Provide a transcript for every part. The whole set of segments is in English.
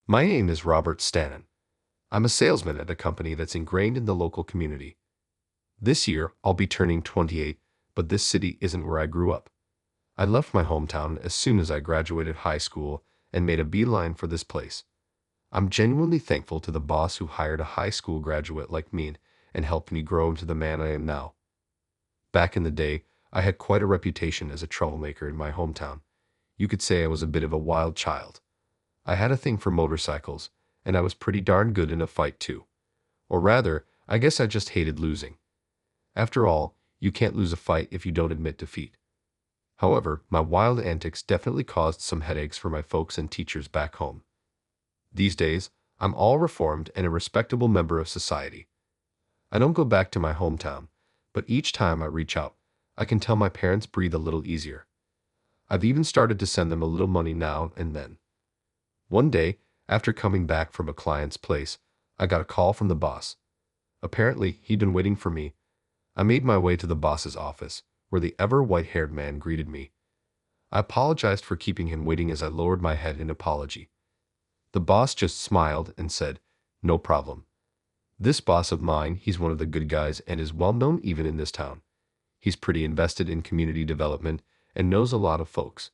My name is Robert Stannon. I'm a salesman at a company that's ingrained in the local community. This year, I'll be turning 28, but this city isn't where I grew up. I left my hometown as soon as I graduated high school and made a beeline for this place. I'm genuinely thankful to the boss who hired a high school graduate like me and helped me grow into the man I am now. Back in the day, I had quite a reputation as a troublemaker in my hometown. You could say I was a bit of a wild child. I had a thing for motorcycles, and I was pretty darn good in a fight too. Or rather, I guess I just hated losing. After all, you can't lose a fight if you don't admit defeat. However, my wild antics definitely caused some headaches for my folks and teachers back home. These days, I'm all reformed and a respectable member of society. I don't go back to my hometown, but each time I reach out, I can tell my parents breathe a little easier. I've even started to send them a little money now and then. One day, after coming back from a client's place, I got a call from the boss. Apparently, he'd been waiting for me. I made my way to the boss's office, where the ever white-haired man greeted me. I apologized for keeping him waiting as I lowered my head in apology. The boss just smiled and said, "No problem. This boss of mine, he's one of the good guys and is well known even in this town. He's pretty invested in community development and knows a lot of folks.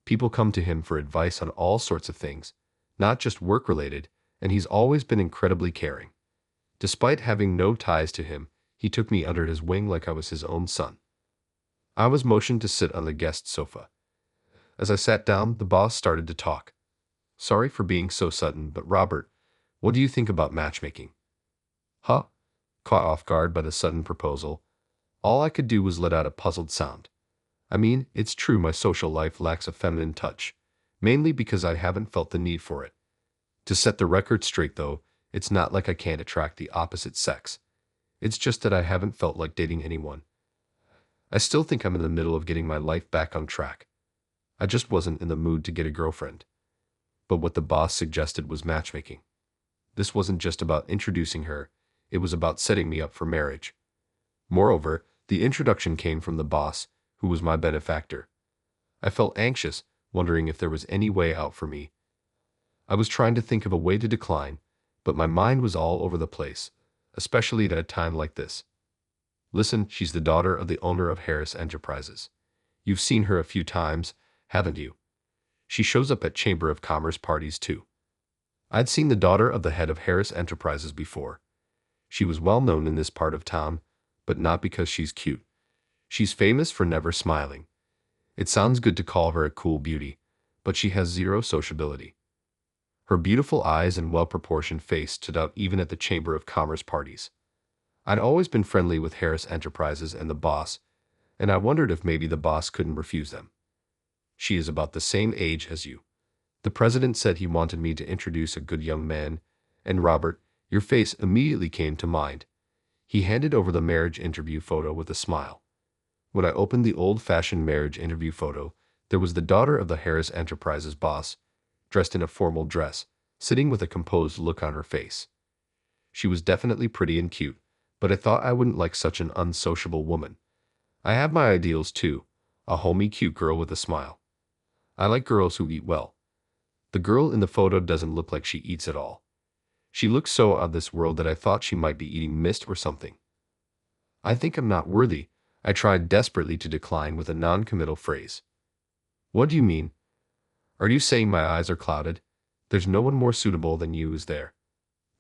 People come to him for advice on all sorts of things, not just work-related, and he's always been incredibly caring. Despite having no ties to him, he took me under his wing like I was his own son." I was motioned to sit on the guest sofa. As I sat down, the boss started to talk. "Sorry for being so sudden, but Robert, what do you think about matchmaking?" Huh? Caught off guard by the sudden proposal, all I could do was let out a puzzled sound. I mean, it's true my social life lacks a feminine touch, mainly because I haven't felt the need for it. To set the record straight though, it's not like I can't attract the opposite sex. It's just that I haven't felt like dating anyone. I still think I'm in the middle of getting my life back on track. I just wasn't in the mood to get a girlfriend. But what the boss suggested was matchmaking. This wasn't just about introducing her, it was about setting me up for marriage. Moreover, the introduction came from the boss, who was my benefactor. I felt anxious, wondering if there was any way out for me. I was trying to think of a way to decline, but my mind was all over the place, especially at a time like this. "Listen, she's the daughter of the owner of Harris Enterprises. You've seen her a few times, haven't you? She shows up at Chamber of Commerce parties too." I'd seen the daughter of the head of Harris Enterprises before. She was well known in this part of town, but not because she's cute. She's famous for never smiling. It sounds good to call her a cool beauty, but she has zero sociability. Her beautiful eyes and well-proportioned face stood out even at the Chamber of Commerce parties. I'd always been friendly with Harris Enterprises and the boss, and I wondered if maybe the boss couldn't refuse them. "She is about the same age as you. The president said he wanted me to introduce a good young man, and Robert, your face immediately came to mind." He handed over the marriage interview photo with a smile. When I opened the old-fashioned marriage interview photo, there was the daughter of the Harris Enterprises boss, dressed in a formal dress, sitting with a composed look on her face. She was definitely pretty and cute, but I thought I wouldn't like such an unsociable woman. I have my ideals too, a homey cute girl with a smile. I like girls who eat well. The girl in the photo doesn't look like she eats at all. She looks so out of this world that I thought she might be eating mist or something. "I think I'm not worthy," I tried desperately to decline with a non-committal phrase. "What do you mean? Are you saying my eyes are clouded? There's no one more suitable than you, is there?"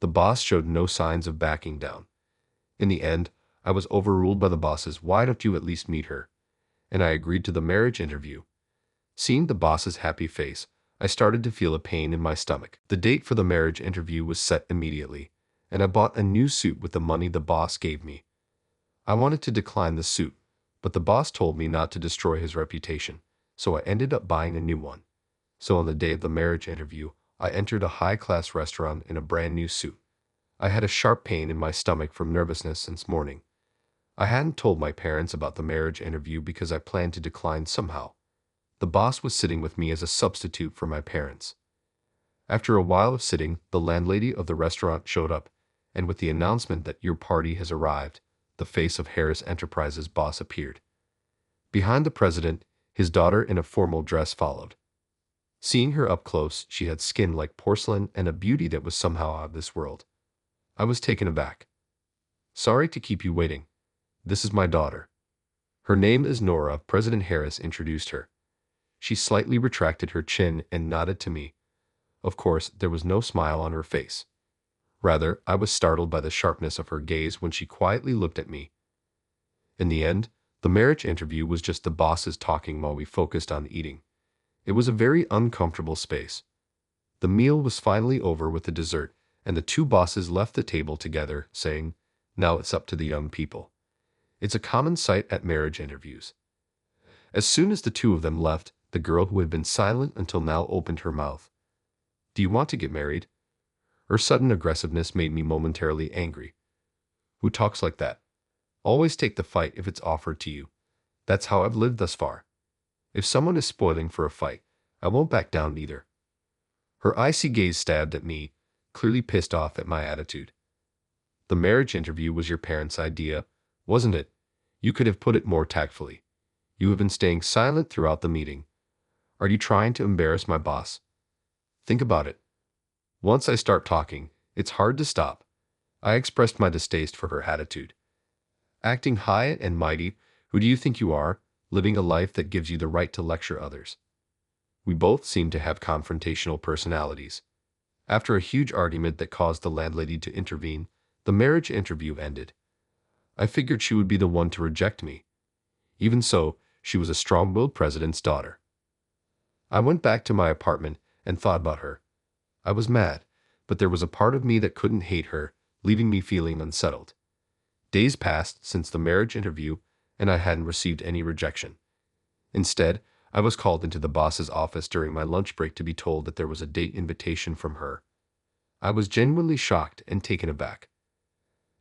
The boss showed no signs of backing down. In the end, I was overruled by the boss's "Why don't you at least meet her?" and I agreed to the marriage interview. Seeing the boss's happy face, I started to feel a pain in my stomach. The date for the marriage interview was set immediately, and I bought a new suit with the money the boss gave me. I wanted to decline the suit, but the boss told me not to destroy his reputation, so I ended up buying a new one. So on the day of the marriage interview, I entered a high-class restaurant in a brand new suit. I had a sharp pain in my stomach from nervousness since morning. I hadn't told my parents about the marriage interview because I planned to decline somehow. The boss was sitting with me as a substitute for my parents. After a while of sitting, the landlady of the restaurant showed up, and with the announcement that "your party has arrived," the face of Harris Enterprises boss appeared. Behind the president, his daughter in a formal dress followed. Seeing her up close, she had skin like porcelain and a beauty that was somehow out of this world. I was taken aback. "Sorry to keep you waiting. This is my daughter. Her name is Nora," President Harris introduced her. She slightly retracted her chin and nodded to me. Of course, there was no smile on her face. Rather, I was startled by the sharpness of her gaze when she quietly looked at me. In the end, the marriage interview was just the bosses talking while we focused on eating. It was a very uncomfortable space. The meal was finally over with the dessert, and the two bosses left the table together, saying, "Now it's up to the young people." It's a common sight at marriage interviews. As soon as the two of them left, the girl who had been silent until now opened her mouth. "Do you want to get married?" Her sudden aggressiveness made me momentarily angry. Who talks like that? Always take the fight if it's offered to you. That's how I've lived thus far. If someone is spoiling for a fight, I won't back down either. Her icy gaze stabbed at me, clearly pissed off at my attitude. The marriage interview was your parents' idea, wasn't it? You could have put it more tactfully. You have been staying silent throughout the meeting. Are you trying to embarrass my boss? Think about it. Once I start talking, it's hard to stop. I expressed my distaste for her attitude. Acting high and mighty, who do you think you are, living a life that gives you the right to lecture others? We both seemed to have confrontational personalities. After a huge argument that caused the landlady to intervene, the marriage interview ended. I figured she would be the one to reject me. Even so, she was a strong-willed president's daughter. I went back to my apartment and thought about her. I was mad, but there was a part of me that couldn't hate her, leaving me feeling unsettled. Days passed since the marriage interview, and I hadn't received any rejection. Instead, I was called into the boss's office during my lunch break to be told that there was a date invitation from her. I was genuinely shocked and taken aback.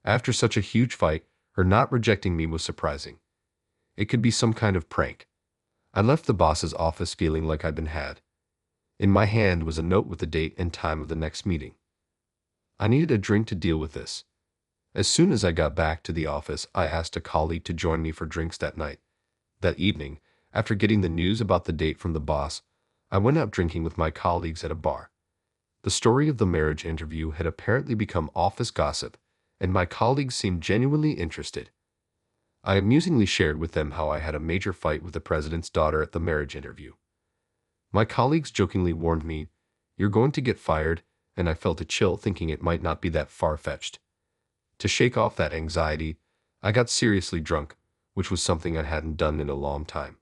After such a huge fight, her not rejecting me was surprising. It could be some kind of prank. I left the boss's office feeling like I'd been had. In my hand was a note with the date and time of the next meeting. I needed a drink to deal with this. As soon as I got back to the office, I asked a colleague to join me for drinks that night. That evening, after getting the news about the date from the boss, I went out drinking with my colleagues at a bar. The story of the marriage interview had apparently become office gossip, and my colleagues seemed genuinely interested. I amusingly shared with them how I had a major fight with the president's daughter at the marriage interview. My colleagues jokingly warned me, "You're going to get fired," and I felt a chill thinking it might not be that far-fetched. To shake off that anxiety, I got seriously drunk, which was something I hadn't done in a long time.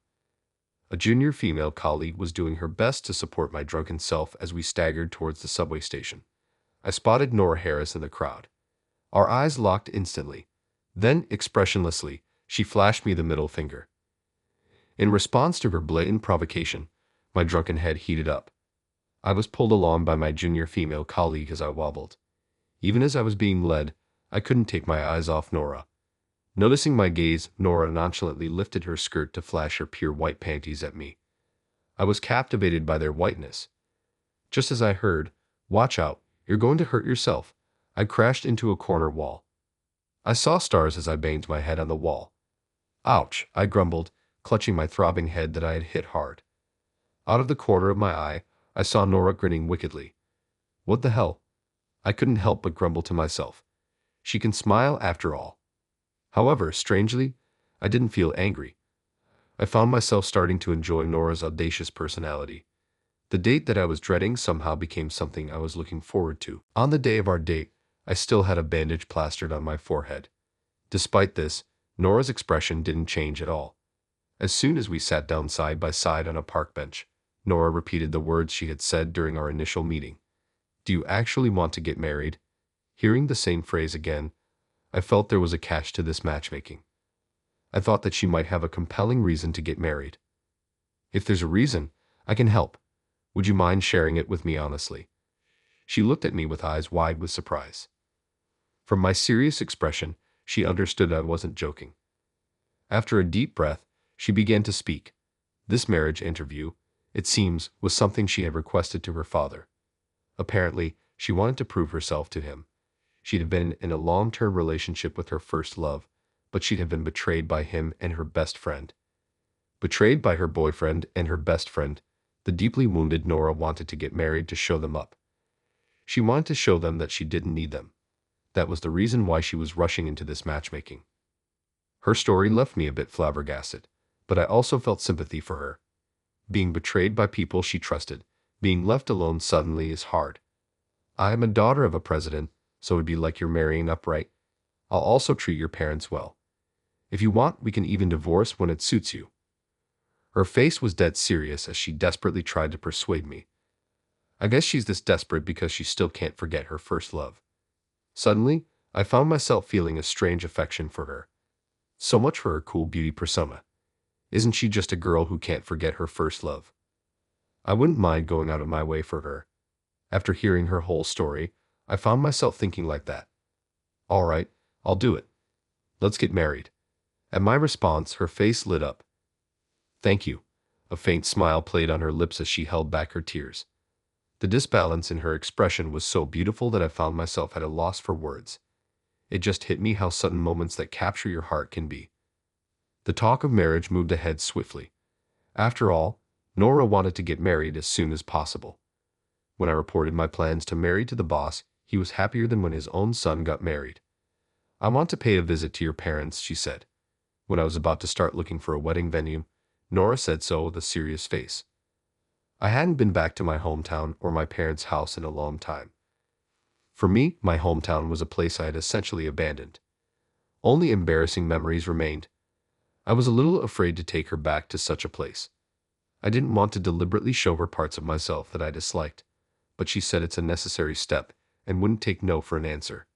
A junior female colleague was doing her best to support my drunken self as we staggered towards the subway station. I spotted Nora Harris in the crowd. Our eyes locked instantly. Then, expressionlessly, she flashed me the middle finger. In response to her blatant provocation, my drunken head heated up. I was pulled along by my junior female colleague as I wobbled. Even as I was being led, I couldn't take my eyes off Nora. Noticing my gaze, Nora nonchalantly lifted her skirt to flash her pure white panties at me. I was captivated by their whiteness. Just as I heard, "Watch out, you're going to hurt yourself," I crashed into a corner wall. I saw stars as I banged my head on the wall. "Ouch," I grumbled, clutching my throbbing head that I had hit hard. Out of the corner of my eye, I saw Nora grinning wickedly. What the hell? I couldn't help but grumble to myself. She can smile after all. However, strangely, I didn't feel angry. I found myself starting to enjoy Nora's audacious personality. The date that I was dreading somehow became something I was looking forward to. On the day of our date, I still had a bandage plastered on my forehead. Despite this, Nora's expression didn't change at all. As soon as we sat down side by side on a park bench, Nora repeated the words she had said during our initial meeting. "Do you actually want to get married?" Hearing the same phrase again, I felt there was a catch to this matchmaking. I thought that she might have a compelling reason to get married. "If there's a reason, I can help. Would you mind sharing it with me honestly?" She looked at me with eyes wide with surprise. From my serious expression, she understood I wasn't joking. After a deep breath, she began to speak. This marriage interview, it seems, was something she had requested to her father. Apparently, she wanted to prove herself to him. She'd have been in a long-term relationship with her first love, but she'd have been betrayed by him and her best friend. Betrayed by her boyfriend and her best friend. The deeply wounded Nora wanted to get married to show them up. She wanted to show them that she didn't need them. That was the reason why she was rushing into this matchmaking. Her story left me a bit flabbergasted, but I also felt sympathy for her. Being betrayed by people she trusted, being left alone suddenly is hard. I am a daughter of a president, so it'd be like you're marrying up, right? I'll also treat your parents well. If you want, we can even divorce when it suits you. Her face was dead serious as she desperately tried to persuade me. I guess she's this desperate because she still can't forget her first love. Suddenly, I found myself feeling a strange affection for her. So much for her cool beauty persona. Isn't she just a girl who can't forget her first love? I wouldn't mind going out of my way for her. After hearing her whole story, I found myself thinking like that. All right, I'll do it. Let's get married. At my response, her face lit up. Thank you. A faint smile played on her lips as she held back her tears. The disbalance in her expression was so beautiful that I found myself at a loss for words. It just hit me how sudden moments that capture your heart can be. The talk of marriage moved ahead swiftly. After all, Nora wanted to get married as soon as possible. When I reported my plans to marry to the boss, he was happier than when his own son got married. I want to pay a visit to your parents, she said. When I was about to start looking for a wedding venue, Nora said so with a serious face. I hadn't been back to my hometown or my parents' house in a long time. For me, my hometown was a place I had essentially abandoned. Only embarrassing memories remained. I was a little afraid to take her back to such a place. I didn't want to deliberately show her parts of myself that I disliked, but she said it's a necessary step and wouldn't take no for an answer.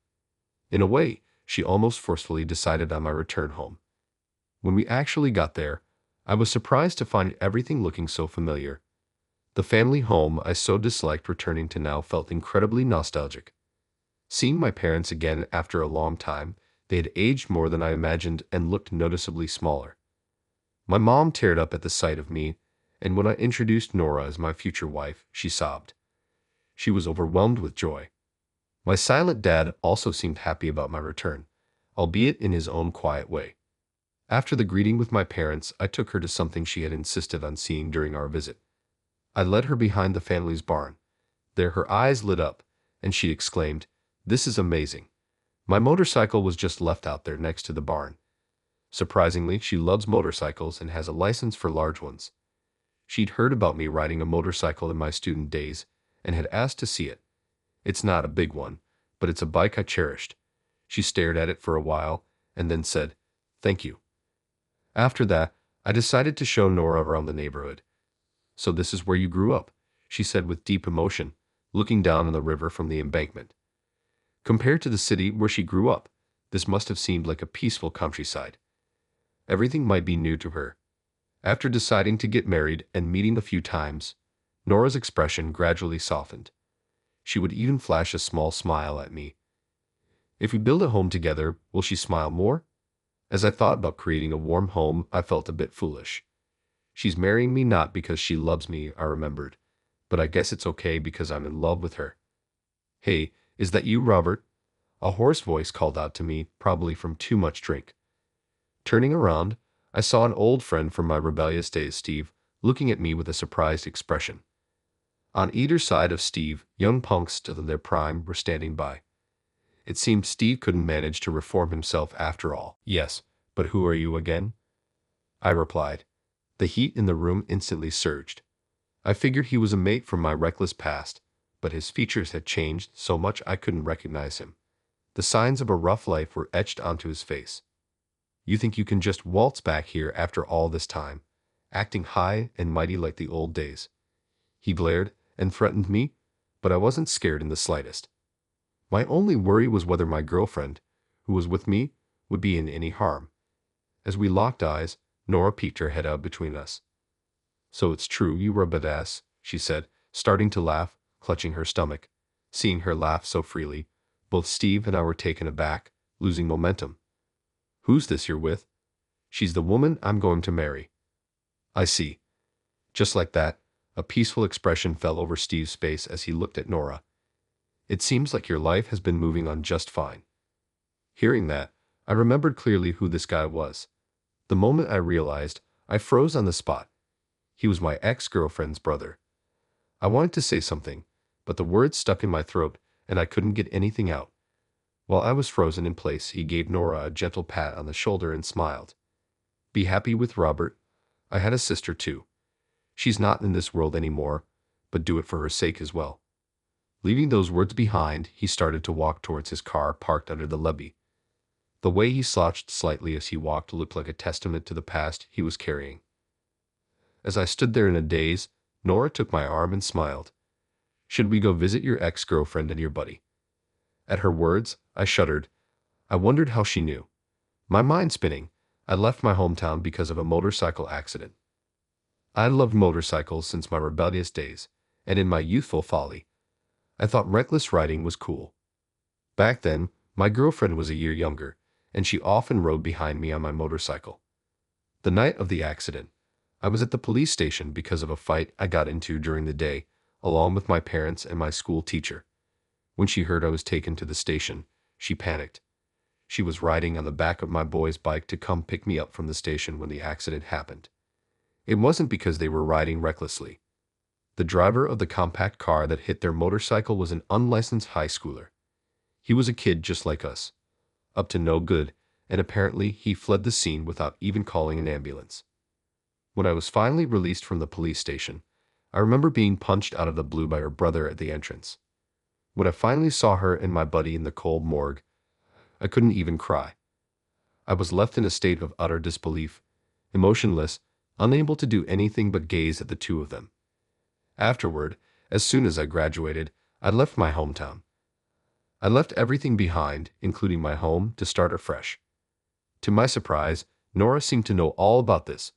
In a way, she almost forcefully decided on my return home. When we actually got there, I was surprised to find everything looking so familiar. The family home I so disliked returning to now felt incredibly nostalgic. Seeing my parents again after a long time, they had aged more than I imagined and looked noticeably smaller. My mom teared up at the sight of me, and when I introduced Nora as my future wife, she sobbed. She was overwhelmed with joy. My silent dad also seemed happy about my return, albeit in his own quiet way. After the greeting with my parents, I took her to something she had insisted on seeing during our visit. I led her behind the family's barn. There her eyes lit up, and she exclaimed, "This is amazing. My motorcycle was just left out there next to the barn." Surprisingly, she loves motorcycles and has a license for large ones. She'd heard about me riding a motorcycle in my student days and had asked to see it. It's not a big one, but it's a bike I cherished. She stared at it for a while and then said, "Thank you." After that, I decided to show Nora around the neighborhood. "So this is where you grew up," she said with deep emotion, looking down on the river from the embankment. Compared to the city where she grew up, this must have seemed like a peaceful countryside. Everything might be new to her. After deciding to get married and meeting a few times, Nora's expression gradually softened. She would even flash a small smile at me. If we build a home together, will she smile more? As I thought about creating a warm home, I felt a bit foolish. She's marrying me not because she loves me, I remembered, but I guess it's okay because I'm in love with her. "Hey, is that you, Robert?" A hoarse voice called out to me, probably from too much drink. Turning around, I saw an old friend from my rebellious days, Steve, looking at me with a surprised expression. On either side of Steve, young punks still in their prime were standing by. It seemed Steve couldn't manage to reform himself after all. "Yes, but who are you again?" I replied. The heat in the room instantly surged. I figured he was a mate from my reckless past, but his features had changed so much I couldn't recognize him. The signs of a rough life were etched onto his face. "You think you can just waltz back here after all this time, acting high and mighty like the old days?" He glared and threatened me, but I wasn't scared in the slightest. My only worry was whether my girlfriend, who was with me, would be in any harm. As we locked eyes, Nora peeked her head out between us. "So it's true you were a badass," she said, starting to laugh, clutching her stomach. Seeing her laugh so freely, both Steve and I were taken aback, losing momentum. "Who's this you're with?" "She's the woman I'm going to marry." "I see." Just like that, a peaceful expression fell over Steve's face as he looked at Nora. "It seems like your life has been moving on just fine." Hearing that, I remembered clearly who this guy was. The moment I realized, I froze on the spot. He was my ex-girlfriend's brother. I wanted to say something, but the words stuck in my throat, and I couldn't get anything out. While I was frozen in place, he gave Nora a gentle pat on the shoulder and smiled. Be happy with Robert. I had a sister too. She's not in this world anymore, but do it for her sake as well. Leaving those words behind, he started to walk towards his car parked under the levee. The way he slouched slightly as he walked looked like a testament to the past he was carrying. As I stood there in a daze, Nora took my arm and smiled. Should we go visit your ex-girlfriend and your buddy? At her words, I shuddered. I wondered how she knew. My mind spinning, I left my hometown because of a motorcycle accident. I loved motorcycles since my rebellious days, and in my youthful folly, I thought reckless riding was cool. Back then, my girlfriend was a year younger, and she often rode behind me on my motorcycle. The night of the accident, I was at the police station because of a fight I got into during the day, along with my parents and my school teacher. When she heard I was taken to the station, she panicked. She was riding on the back of my boy's bike to come pick me up from the station when the accident happened. It wasn't because they were riding recklessly. The driver of the compact car that hit their motorcycle was an unlicensed high schooler. He was a kid just like us, up to no good, and apparently he fled the scene without even calling an ambulance. When I was finally released from the police station, I remember being punched out of the blue by her brother at the entrance. When I finally saw her and my buddy in the cold morgue, I couldn't even cry. I was left in a state of utter disbelief, emotionless, unable to do anything but gaze at the two of them. Afterward, as soon as I graduated, I left my hometown. I left everything behind, including my home, to start afresh. To my surprise, Nora seemed to know all about this.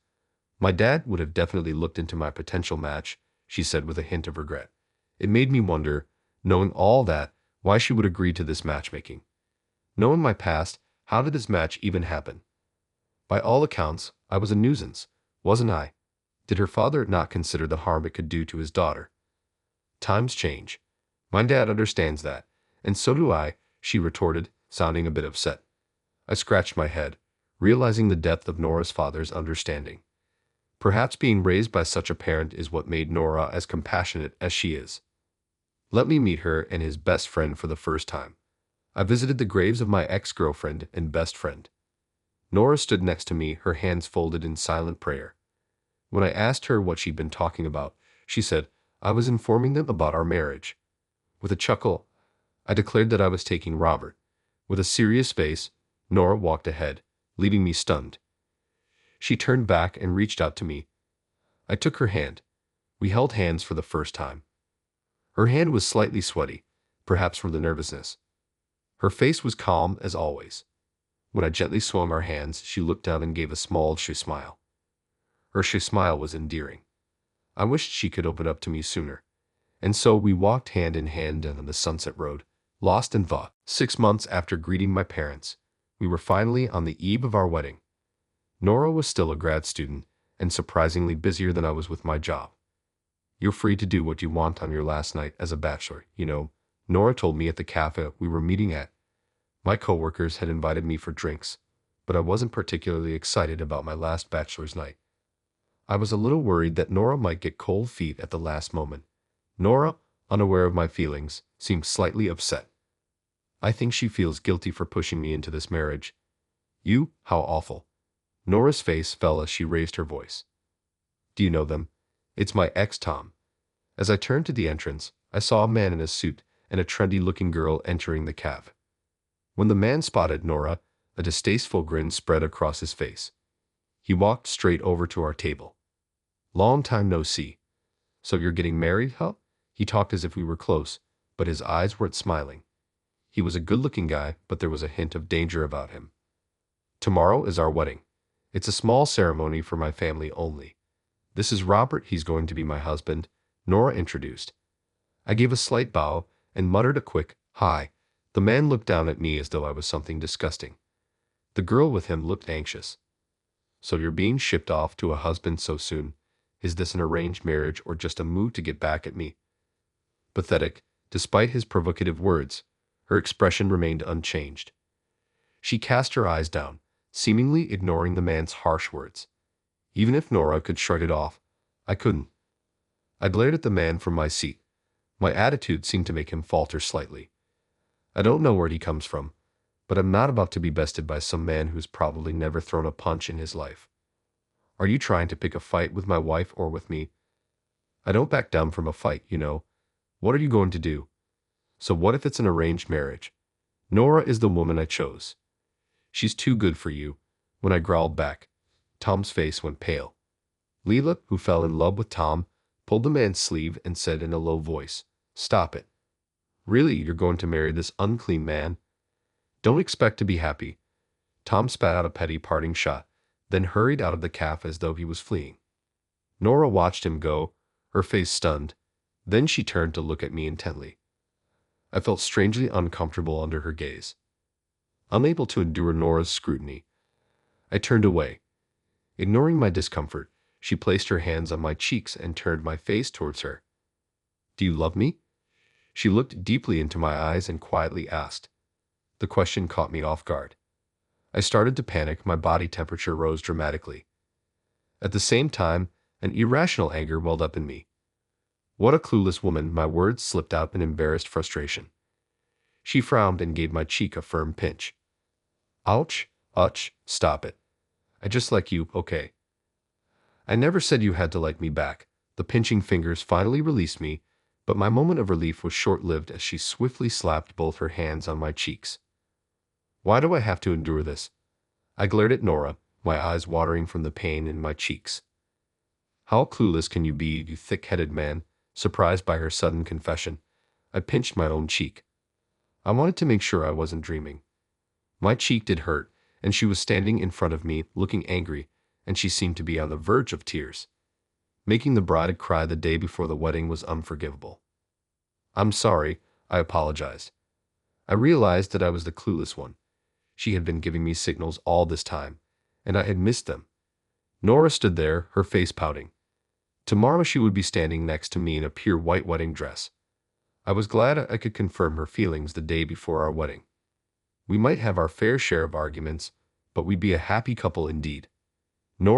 My dad would have definitely looked into my potential match, she said with a hint of regret. It made me wonder, knowing all that, why she would agree to this matchmaking. Knowing my past, how did this match even happen? By all accounts, I was a nuisance, wasn't I? Did her father not consider the harm it could do to his daughter? Times change. My dad understands that, and so do I, she retorted, sounding a bit upset. I scratched my head, realizing the depth of Nora's father's understanding. Perhaps being raised by such a parent is what made Nora as compassionate as she is. Let me meet her and his best friend for the first time. I visited the graves of my ex-girlfriend and best friend. Nora stood next to me, her hands folded in silent prayer. When I asked her what she'd been talking about, she said, I was informing them about our marriage. With a chuckle, I declared that I was taking Robert. With a serious face, Nora walked ahead, leaving me stunned. She turned back and reached out to me. I took her hand. We held hands for the first time. Her hand was slightly sweaty, perhaps from the nervousness. Her face was calm as always. When I gently swung our hands, she looked down and gave a small shy smile. Her shy smile was endearing. I wished she could open up to me sooner. And so we walked hand in hand down the Sunset Road, lost in thought. 6 months after greeting my parents, we were finally on the eve of our wedding. Nora was still a grad student, and surprisingly busier than I was with my job. You're free to do what you want on your last night as a bachelor, you know, Nora told me at the cafe we were meeting at. My coworkers had invited me for drinks, but I wasn't particularly excited about my last bachelor's night. I was a little worried that Nora might get cold feet at the last moment. Nora, unaware of my feelings, seemed slightly upset. I think she feels guilty for pushing me into this marriage. You, how awful. Nora's face fell as she raised her voice. Do you know them? It's my ex Tom. As I turned to the entrance, I saw a man in a suit and a trendy-looking girl entering the cave. When the man spotted Nora, a distasteful grin spread across his face. He walked straight over to our table. Long time no see. So you're getting married, huh? He talked as if we were close, but his eyes weren't smiling. He was a good-looking guy, but there was a hint of danger about him. Tomorrow is our wedding. It's a small ceremony for my family only. This is Robert, he's going to be my husband, Nora introduced. I gave a slight bow and muttered a quick, hi. The man looked down at me as though I was something disgusting. The girl with him looked anxious. So you're being shipped off to a husband so soon? Is this an arranged marriage or just a move to get back at me? Pathetic, despite his provocative words, her expression remained unchanged. She cast her eyes down, seemingly ignoring the man's harsh words. Even if Nora could shrug it off, I couldn't. I glared at the man from my seat. My attitude seemed to make him falter slightly. I don't know where he comes from, but I'm not about to be bested by some man who's probably never thrown a punch in his life. Are you trying to pick a fight with my wife or with me? I don't back down from a fight, you know. What are you going to do? So what if it's an arranged marriage? Nora is the woman I chose. She's too good for you. When I growled back, Tom's face went pale. Leela, who fell in love with Tom, pulled the man's sleeve and said in a low voice, "Stop it. Really, you're going to marry this unclean man? Don't expect to be happy." Tom spat out a petty parting shot, then hurried out of the cafe as though he was fleeing. Nora watched him go, her face stunned. Then she turned to look at me intently. I felt strangely uncomfortable under her gaze. Unable to endure Nora's scrutiny, I turned away. Ignoring my discomfort, she placed her hands on my cheeks and turned my face towards her. "Do you love me?" She looked deeply into my eyes and quietly asked. The question caught me off guard. I started to panic, my body temperature rose dramatically. At the same time, an irrational anger welled up in me. What a clueless woman, my words slipped out in embarrassed frustration. She frowned and gave my cheek a firm pinch. "Ouch, ouch, stop it. I just like you, okay? I never said you had to like me back." The pinching fingers finally released me, but my moment of relief was short-lived as she swiftly slapped both her hands on my cheeks. "Why do I have to endure this?" I glared at Nora, my eyes watering from the pain in my cheeks. "How clueless can you be, you thick-headed man?" Surprised by her sudden confession, I pinched my own cheek. I wanted to make sure I wasn't dreaming. My cheek did hurt, and she was standing in front of me, looking angry, and she seemed to be on the verge of tears. Making the bride cry the day before the wedding was unforgivable. "I'm sorry," I apologized. I realized that I was the clueless one. She had been giving me signals all this time, and I had missed them. Nora stood there, her face pouting. Tomorrow she would be standing next to me in a pure white wedding dress. I was glad I could confirm her feelings the day before our wedding. We might have our fair share of arguments, but we'd be a happy couple indeed.